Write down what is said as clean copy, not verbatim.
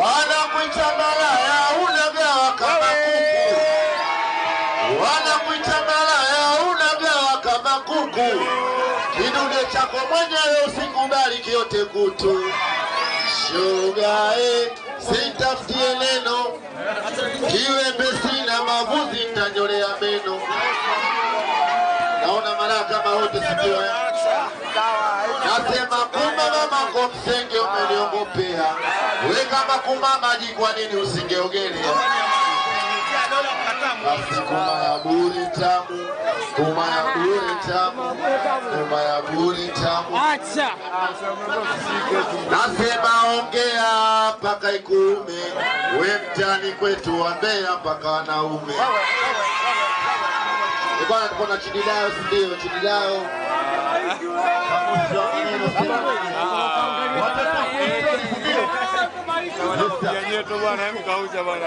Wanakuita malaya unagawa kama kuku. Wanakuita malaya unagawa kama kuku. Kidude chako mwenyewe usikubali kiote kutu. Shoga sitafutie neno. Kiwembe sina mavuzi nitanyolea meno. Naona mara kama wote sijua. Nasema kumama mako msenge umeniongopea. We kama kumama kwa nini usingeogelea? Basi kuma ya buri tamu. Kuma ya buri tamu. Kuma ya buri tamu. Acha. Nasema ongea mpaka ikuume. We mtani kwetu wambea mpaka wanaume. Bwana tuko na Chidilao ndio Chidilao. Watoto bwana mkauza bwana.